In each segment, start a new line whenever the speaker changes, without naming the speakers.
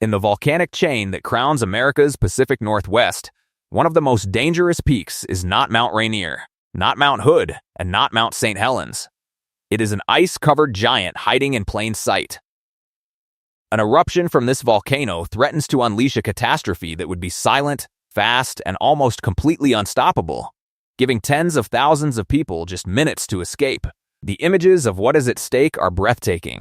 In the volcanic chain that crowns America's Pacific Northwest, one of the most dangerous peaks is not Mount Rainier, not Mount Hood, and not Mount St. Helens. It is an ice-covered giant hiding in plain sight. An eruption from this volcano threatens to unleash a catastrophe that would be silent, fast, and almost completely unstoppable, giving tens of thousands of people just minutes to escape. The images of what is at stake are breathtaking.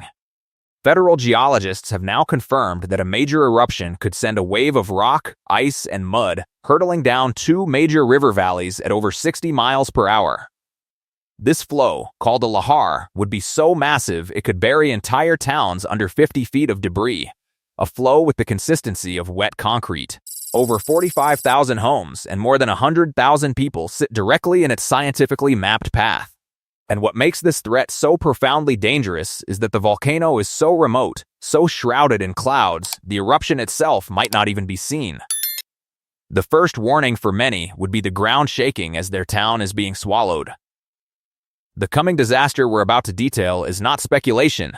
Federal geologists have now confirmed that a major eruption could send a wave of rock, ice, and mud hurtling down two major river valleys at over 60 miles per hour. This flow, called a Lahar, would be so massive it could bury entire towns under 50 feet of debris, a flow with the consistency of wet concrete. Over 45,000 homes and more than 100,000 people sit directly in its scientifically mapped path. And what makes this threat so profoundly dangerous is that the volcano is so remote, so shrouded in clouds, the eruption itself might not even be seen. The first warning for many would be the ground shaking as their town is being swallowed. The coming disaster we're about to detail is not speculation,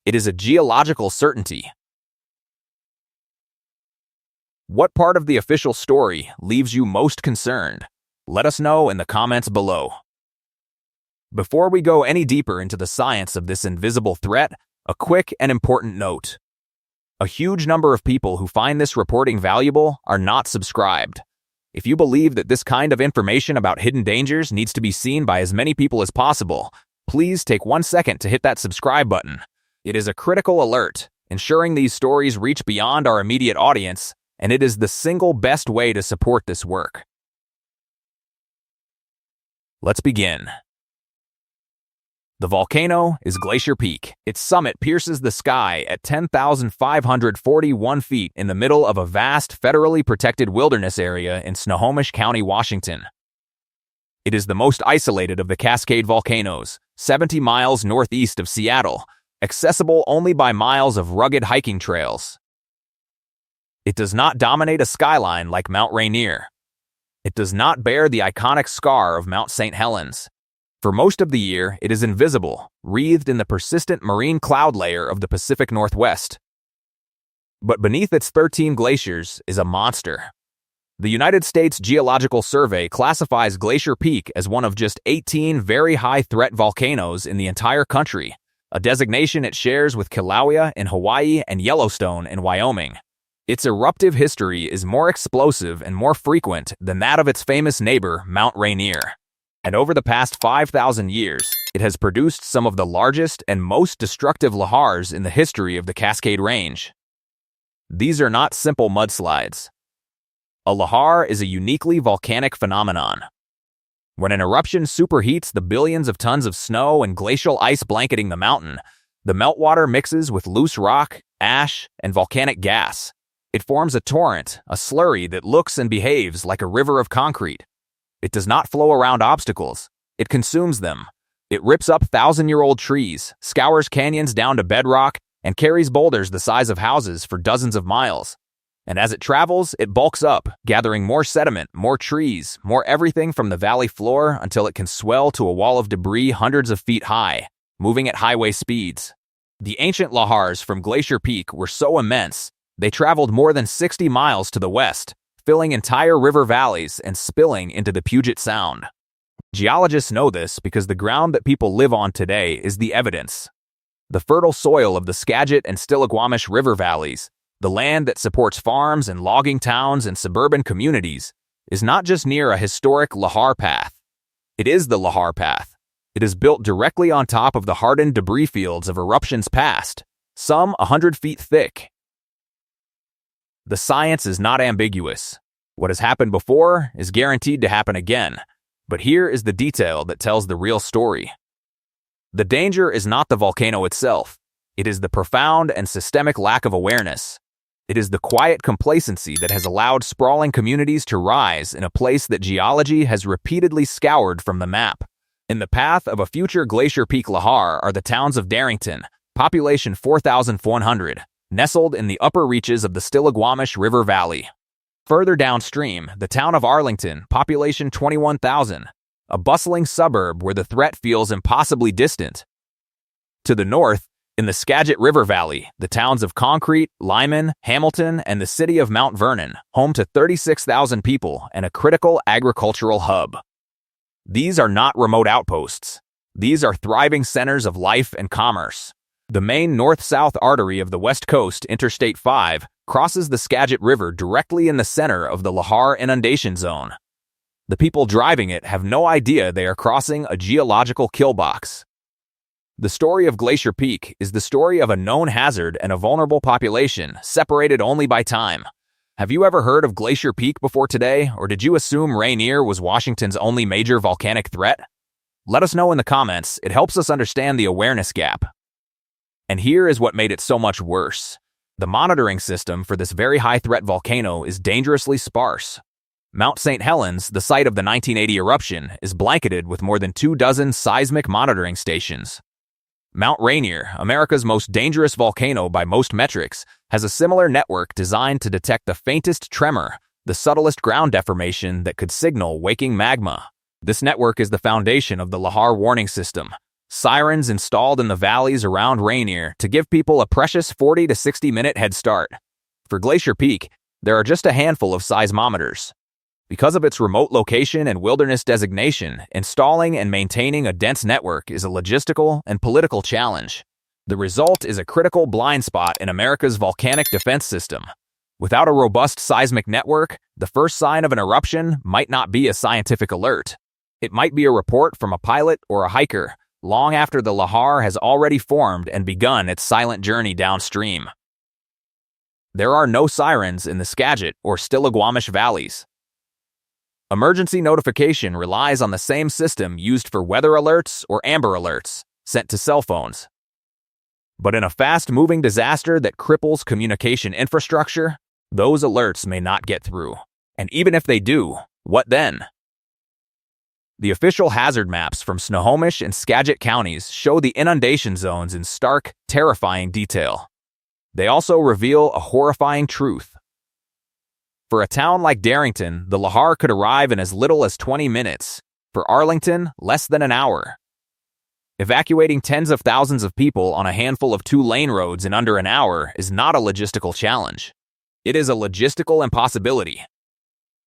it is a geological certainty. What part of the official story leaves you most concerned? Let us know in the comments below. Before we go any deeper into the science of this invisible threat, a quick and important note. A huge number of people who find this reporting valuable are not subscribed. If you believe that this kind of information about hidden dangers needs to be seen by as many people as possible, please take 1 second to hit that subscribe button. It is a critical alert, ensuring these stories reach beyond our immediate audience, and it is the single best way to support this work. Let's begin. The volcano is Glacier Peak. Its summit pierces the sky at 10,541 feet in the middle of a vast federally protected wilderness area in Snohomish County, Washington. It is the most isolated of the Cascade volcanoes, 70 miles northeast of Seattle, accessible only by miles of rugged hiking trails. It does not dominate a skyline like Mount Rainier. It does not bear the iconic scar of Mount St. Helens. For most of the year, it is invisible, wreathed in the persistent marine cloud layer of the Pacific Northwest. But beneath its 13 glaciers is a monster. The United States Geological Survey classifies Glacier Peak as one of just 18 very high-threat volcanoes in the entire country, a designation it shares with Kilauea in Hawaii and Yellowstone in Wyoming. Its eruptive history is more explosive and more frequent than that of its famous neighbor, Mount Rainier. And over the past 5,000 years, it has produced some of the largest and most destructive lahars in the history of the Cascade Range. These are not simple mudslides. A lahar is a uniquely volcanic phenomenon. When an eruption superheats the billions of tons of snow and glacial ice blanketing the mountain, the meltwater mixes with loose rock, ash, and volcanic gas. It forms a torrent, a slurry that looks and behaves like a river of concrete. It does not flow around obstacles. It consumes them. It rips up thousand-year-old trees, scours canyons down to bedrock, and carries boulders the size of houses for dozens of miles. And as it travels, it bulks up, gathering more sediment, more trees, more everything from the valley floor until it can swell to a wall of debris hundreds of feet high, moving at highway speeds. The ancient lahars from Glacier Peak were so immense, they traveled more than 60 miles to the west, filling entire river valleys and spilling into the Puget Sound. Geologists know this because the ground that people live on today is the evidence. The fertile soil of the Skagit and Stillaguamish river valleys, the land that supports farms and logging towns and suburban communities, is not just near a historic Lahar path. It is the Lahar path. It is built directly on top of the hardened debris fields of eruptions past, some 100 feet thick. The science is not ambiguous. What has happened before is guaranteed to happen again, but here is the detail that tells the real story. The danger is not the volcano itself. It is the profound and systemic lack of awareness. It is the quiet complacency that has allowed sprawling communities to rise in a place that geology has repeatedly scoured from the map. In the path of a future Glacier Peak Lahar are the towns of Darrington, population 4,100, nestled in the upper reaches of the Stillaguamish River Valley. Further downstream, the town of Arlington, population 21,000, a bustling suburb where the threat feels impossibly distant. To the north, In the Skagit River Valley, the towns of Concrete, Lyman, Hamilton, and the city of Mount Vernon, home to 36,000 people and a critical agricultural hub. These are not remote outposts. These are thriving centers of life and commerce. The main north-south artery of the West Coast, Interstate 5, crosses the Skagit River directly in the center of the Lahar inundation zone. The people driving it have no idea they are crossing a geological kill box. The story of Glacier Peak is the story of a known hazard and a vulnerable population separated only by time. Have you ever heard of Glacier Peak before today, or did you assume Rainier was Washington's only major volcanic threat? Let us know in the comments. It helps us understand the awareness gap. And here is what made it so much worse. The monitoring system for this very high-threat volcano is dangerously sparse. Mount St. Helens, the site of the 1980 eruption, is blanketed with more than 24 seismic monitoring stations. Mount Rainier, America's most dangerous volcano by most metrics, has a similar network designed to detect the faintest tremor, the subtlest ground deformation that could signal waking magma. This network is the foundation of the Lahar warning system. Sirens installed in the valleys around Rainier to give people a precious 40 to 60-minute head start. For Glacier Peak, there are just a handful of seismometers. Because of its remote location and wilderness designation, installing and maintaining a dense network is a logistical and political challenge. The result is a critical blind spot in America's volcanic defense system. Without a robust seismic network, the first sign of an eruption might not be a scientific alert. It might be a report from a pilot or a hiker, long after the Lahar has already formed and begun its silent journey downstream. There are no sirens in the Skagit or Stillaguamish valleys. Emergency notification relies on the same system used for weather alerts or amber alerts, sent to cell phones. But in a fast-moving disaster that cripples communication infrastructure, those alerts may not get through. And even if they do, what then? The official hazard maps from Snohomish and Skagit counties show the inundation zones in stark, terrifying detail. They also reveal a horrifying truth. For a town like Darrington, the Lahar could arrive in as little as 20 minutes. For Arlington, less than an hour. Evacuating tens of thousands of people on a handful of 2-lane roads in under an hour is not a logistical challenge. It is a logistical impossibility.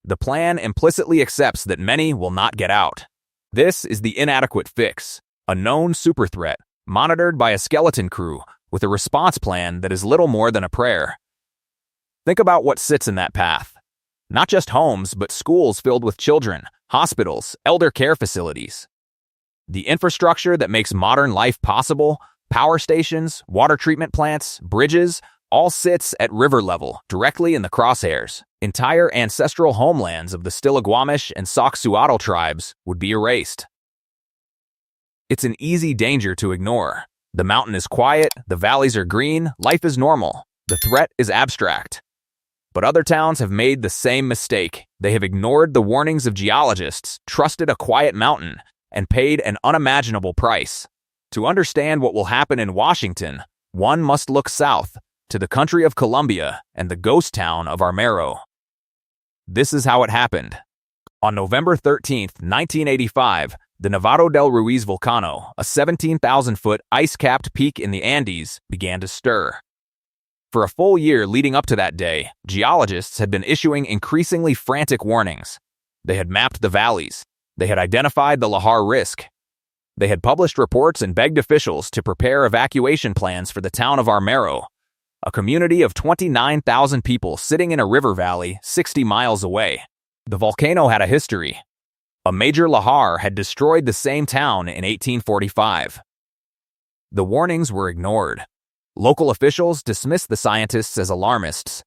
The plan implicitly accepts that many will not get out. This is the inadequate fix, a known super threat, monitored by a skeleton crew, with a response plan that is little more than a prayer. Think about what sits in that path. Not just homes, but schools filled with children, hospitals, elder care facilities. The infrastructure that makes modern life possible, power stations, water treatment plants, bridges, all sits at river level, directly in the crosshairs. Entire ancestral homelands of the Stillaguamish and Sauk-Suatl tribes would be erased. It's an easy danger to ignore. The mountain is quiet, the valleys are green, life is normal. The threat is abstract. But other towns have made the same mistake. They have ignored the warnings of geologists, trusted a quiet mountain, and paid an unimaginable price. To understand what will happen in Washington, one must look south, to the country of Colombia and the ghost town of Armero. This is how it happened. On November 13, 1985, the Nevado del Ruiz volcano, a 17,000-foot ice-capped peak in the Andes, began to stir. For a full year leading up to that day, geologists had been issuing increasingly frantic warnings. They had mapped the valleys. They had identified the Lahar risk. They had published reports and begged officials to prepare evacuation plans for the town of Armero, a community of 29,000 people sitting in a river valley 60 miles away. The volcano had a history. A major Lahar had destroyed the same town in 1845. The warnings were ignored. Local officials dismissed the scientists as alarmists.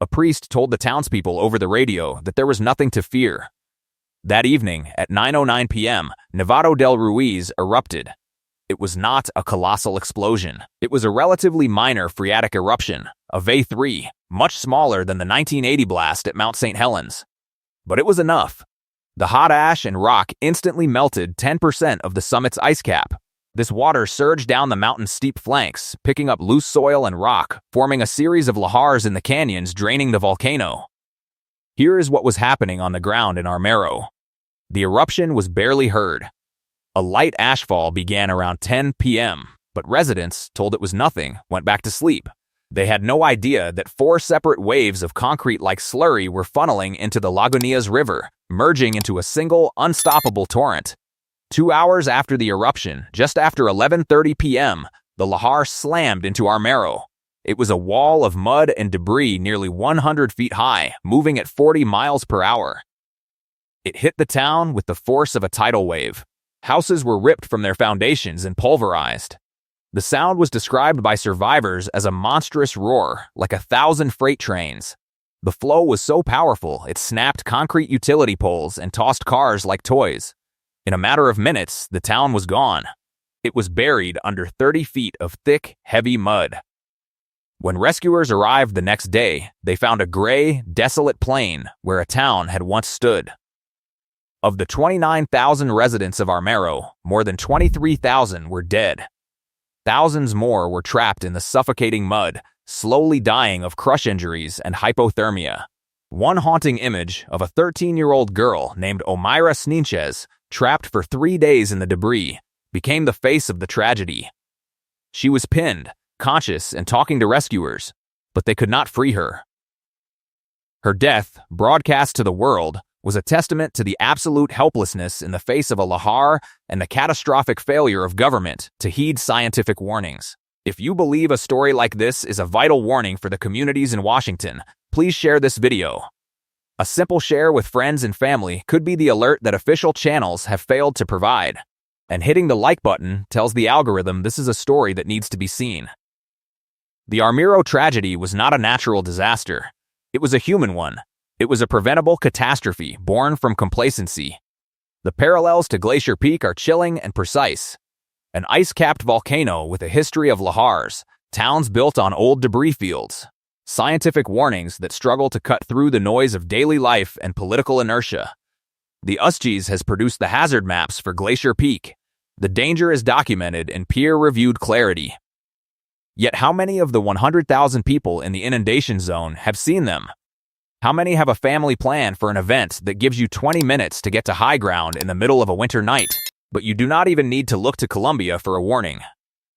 A priest told the townspeople over the radio that there was nothing to fear. That evening, at 9:09 p.m., Nevado del Ruiz erupted. It was not a colossal explosion. It was a relatively minor phreatic eruption, a V3, much smaller than the 1980 blast at Mount St. Helens. But it was enough. The hot ash and rock instantly melted 10% of the summit's ice cap. This water surged down the mountain's steep flanks, picking up loose soil and rock, forming a series of lahars in the canyons draining the volcano. Here is what was happening on the ground in Armero. The eruption was barely heard. A light ashfall began around 10 p.m., but residents, told it was nothing, went back to sleep. They had no idea that 4 separate waves of concrete-like slurry were funneling into the Lagunitas River, merging into a single, unstoppable torrent. 2 hours after the eruption, just after 11:30 p.m., the Lahar slammed into Armero. It was a wall of mud and debris nearly 100 feet high, moving at 40 miles per hour. It hit the town with the force of a tidal wave. Houses were ripped from their foundations and pulverized. The sound was described by survivors as a monstrous roar, like 1,000 freight trains. The flow was so powerful, it snapped concrete utility poles and tossed cars like toys. In a matter of minutes, the town was gone. It was buried under 30 feet of thick, heavy mud. When rescuers arrived the next day, they found a gray, desolate plain where a town had once stood. Of the 29,000 residents of Armero, more than 23,000 were dead. Thousands more were trapped in the suffocating mud, slowly dying of crush injuries and hypothermia. One haunting image of a 13-year-old girl named Omaira Sninchez, trapped for 3 days in the debris, became the face of the tragedy. She was pinned, conscious and talking to rescuers, but they could not free her. Her death, broadcast to the world, was a testament to the absolute helplessness in the face of a Lahar and the catastrophic failure of government to heed scientific warnings. If you believe a story like this is a vital warning for the communities in Washington, please share this video. A simple share with friends and family could be the alert that official channels have failed to provide. And hitting the like button tells the algorithm this is a story that needs to be seen. The Armero tragedy was not a natural disaster. It was a human one. It was a preventable catastrophe born from complacency. The parallels to Glacier Peak are chilling and precise. An ice-capped volcano with a history of lahars, towns built on old debris fields, scientific warnings that struggle to cut through the noise of daily life and political inertia. The USGS has produced the hazard maps for Glacier Peak. The danger is documented in peer-reviewed clarity. Yet how many of the 100,000 people in the inundation zone have seen them? How many have a family plan for an event that gives you 20 minutes to get to high ground in the middle of a winter night? But you do not even need to look to Colombia for a warning.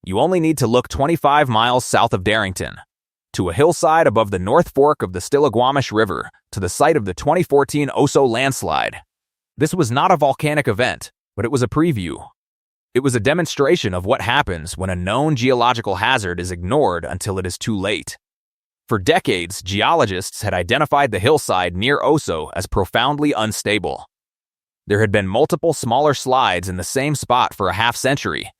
You only need to look 25 miles south of Darrington, to a hillside above the North Fork of the Stillaguamish River, to the site of the 2014 Oso landslide. This was not a volcanic event, but it was a preview. It was a demonstration of what happens when a known geological hazard is ignored until it is too late. For decades, geologists had identified the hillside near Oso as profoundly unstable. There had been multiple smaller slides in the same spot for a half-century.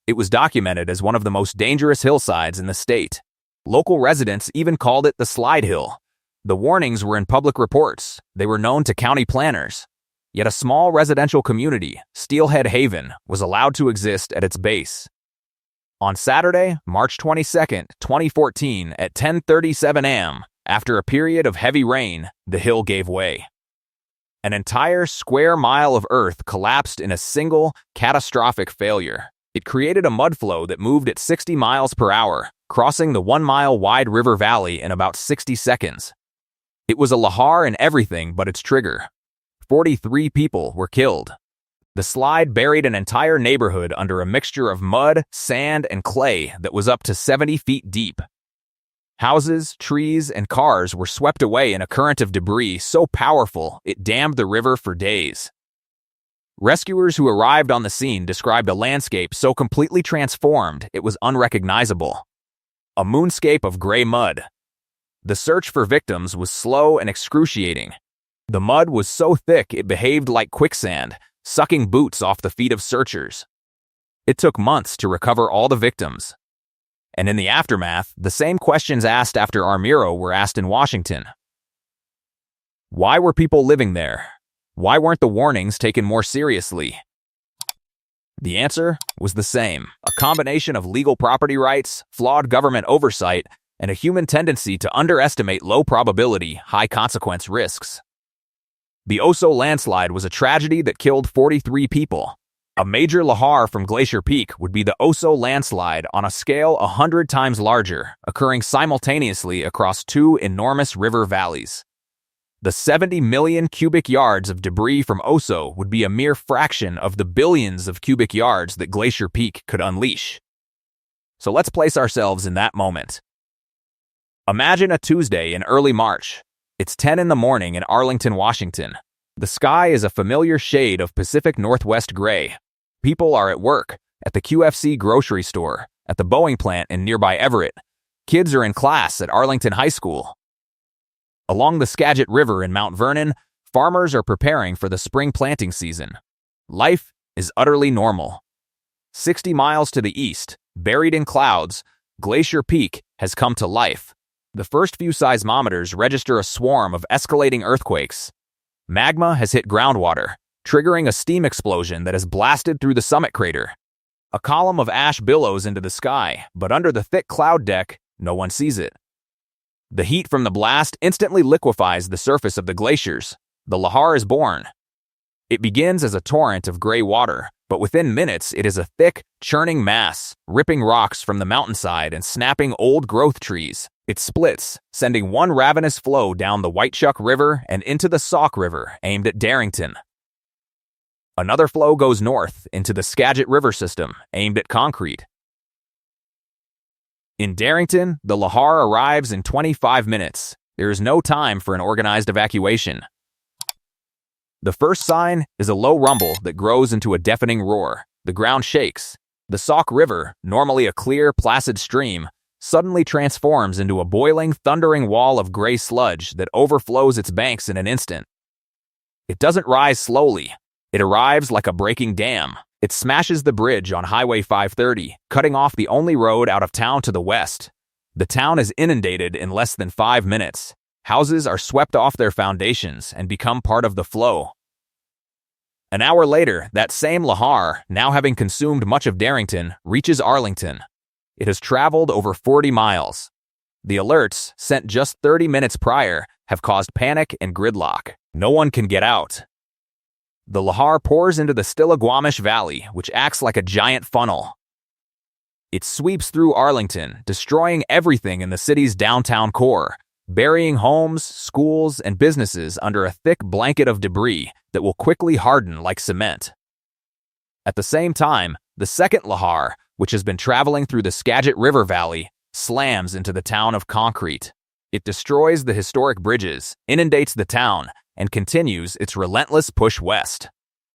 It was documented as one of the most dangerous hillsides in the state. Local residents even called it the Slide Hill. The warnings were in public reports. They were known to county planners. Yet a small residential community, Steelhead Haven, was allowed to exist at its base. On Saturday, March 22, 2014, at 10:37 a.m., after a period of heavy rain, the hill gave way. An entire square mile of earth collapsed in a single, catastrophic failure. It created a mudflow that moved at 60 miles per hour, crossing the 1-mile-wide river valley in about 60 seconds. It was a lahar in everything but its trigger. 43 people were killed. The slide buried an entire neighborhood under a mixture of mud, sand, and clay that was up to 70 feet deep. Houses, trees, and cars were swept away in a current of debris so powerful it dammed the river for days. Rescuers who arrived on the scene described a landscape so completely transformed it was unrecognizable. A moonscape of gray mud. The search for victims was slow and excruciating. The mud was so thick it behaved like quicksand, sucking boots off the feet of searchers. It took months to recover all the victims. And in the aftermath, the same questions asked after Armero were asked in Washington. Why were people living there? Why weren't the warnings taken more seriously? The answer was the same: a combination of legal property rights, flawed government oversight, and a human tendency to underestimate low-probability, high-consequence risks. The Oso landslide was a tragedy that killed 43 people. A major lahar from Glacier Peak would be the Oso landslide on a scale 100 times larger, occurring simultaneously across 2 enormous river valleys. The 70 million cubic yards of debris from Oso would be a mere fraction of the billions of cubic yards that Glacier Peak could unleash. So let's place ourselves in that moment. Imagine a Tuesday in early March. It's 10 in the morning in Arlington, Washington. The sky is a familiar shade of Pacific Northwest gray. People are at work, at the QFC grocery store, at the Boeing plant in nearby Everett. Kids are in class at Arlington High School. Along the Skagit River in Mount Vernon, farmers are preparing for the spring planting season. Life is utterly normal. 60 miles to the east, buried in clouds, Glacier Peak has come to life. The first few seismometers register a swarm of escalating earthquakes. Magma has hit groundwater, triggering a steam explosion that has blasted through the summit crater. A column of ash billows into the sky, but under the thick cloud deck, no one sees it. The heat from the blast instantly liquefies the surface of the glaciers. The Lahar is born. It begins as a torrent of gray water, but within minutes it is a thick, churning mass, ripping rocks from the mountainside and snapping old-growth trees. It splits, sending one ravenous flow down the Whitechuck River and into the Sauk River, aimed at Darrington. Another flow goes north into the Skagit River system, aimed at Concrete. In Darrington, the Lahar arrives in 25 minutes. There is no time for an organized evacuation. The first sign is a low rumble that grows into a deafening roar. The ground shakes. The Sauk River, normally a clear, placid stream, suddenly transforms into a boiling, thundering wall of gray sludge that overflows its banks in an instant. It doesn't rise slowly. It arrives like a breaking dam. It smashes the bridge on Highway 530, cutting off the only road out of town to the west. The town is inundated in less than 5 minutes. Houses are swept off their foundations and become part of the flow. An hour later, that same Lahar, now having consumed much of Darrington, reaches Arlington. It has traveled over 40 miles. The alerts, sent just 30 minutes prior, have caused panic and gridlock. No one can get out. The Lahar pours into the Stillaguamish Valley, which acts like a giant funnel. It sweeps through Arlington, destroying everything in the city's downtown core, burying homes, schools, and businesses under a thick blanket of debris that will quickly harden like cement. At the same time, the second Lahar, which has been traveling through the Skagit River Valley, slams into the town of Concrete. It destroys the historic bridges, inundates the town, and continues its relentless push west.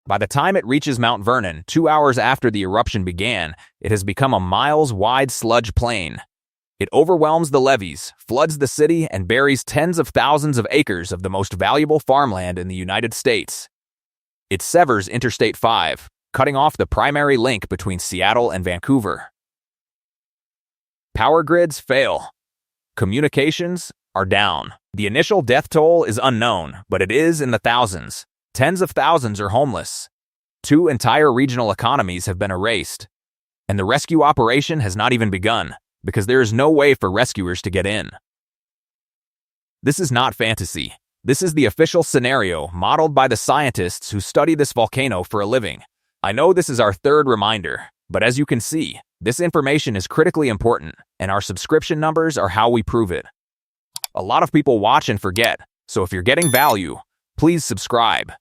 By the time it reaches Mount Vernon, 2 hours after the eruption began, it has become a miles-wide sludge plain. It overwhelms the levees, floods the city, and buries tens of thousands of acres of the most valuable farmland in the United States. It severs Interstate 5, cutting off the primary link between Seattle and Vancouver. Power grids fail. Communications are down. The initial death toll is unknown, but it is in the thousands. Tens of thousands are homeless. 2 entire regional economies have been erased. And the rescue operation has not even begun, because there is no way for rescuers to get in. This is not fantasy. This is the official scenario modeled by the scientists who study this volcano for a living. I know this is our third reminder, but as you can see, this information is critically important, and our subscription numbers are how we prove it. A lot of people watch and forget, so if you're getting value, please subscribe.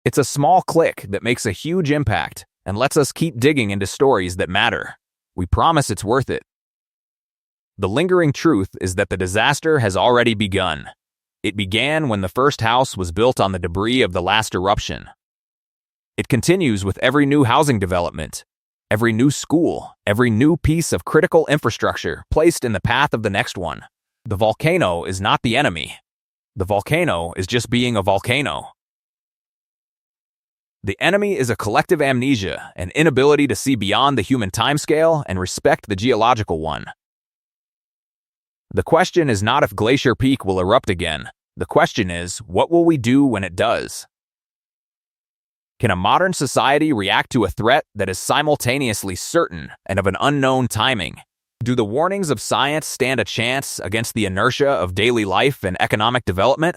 It's a small click that makes a huge impact and lets us keep digging into stories that matter. We promise it's worth it. The lingering truth is that the disaster has already begun. It began when the first house was built on the debris of the last eruption. It continues with every new housing development, every new school, every new piece of critical infrastructure placed in the path of the next one. The volcano is not the enemy. The volcano is just being a volcano. The enemy is a collective amnesia, an inability to see beyond the human timescale and respect the geological one. The question is not if Glacier Peak will erupt again. The question is, what will we do when it does? Can a modern society react to a threat that is simultaneously certain and of an unknown timing? Do the warnings of science stand a chance against the inertia of daily life and economic development?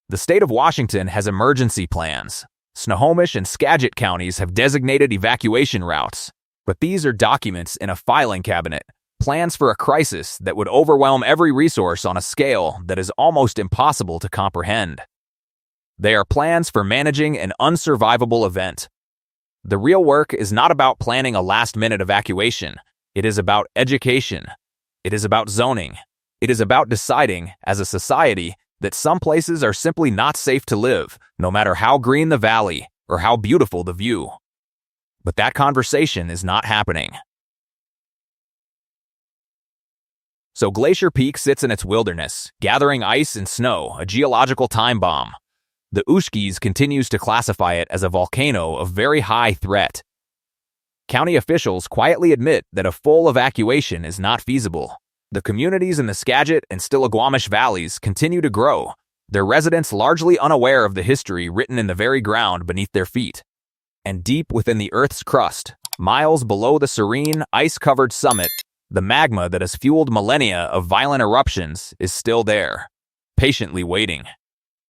The state of Washington has emergency plans. Snohomish and Skagit counties have designated evacuation routes, but these are documents in a filing cabinet, plans for a crisis that would overwhelm every resource on a scale that is almost impossible to comprehend. They are plans for managing an unsurvivable event. The real work is not about planning a last-minute evacuation. It is about education. It is about zoning. It is about deciding, as a society, that some places are simply not safe to live, no matter how green the valley or how beautiful the view. But that conversation is not happening. So Glacier Peak sits in its wilderness, gathering ice and snow, a geological time bomb. The Ushkis continues to classify it as a volcano of very high threat. County officials quietly admit that a full evacuation is not feasible. The communities in the Skagit and Stillaguamish valleys continue to grow, their residents largely unaware of the history written in the very ground beneath their feet. And deep within the Earth's crust, miles below the serene, ice-covered summit, the magma that has fueled millennia of violent eruptions is still there, patiently waiting.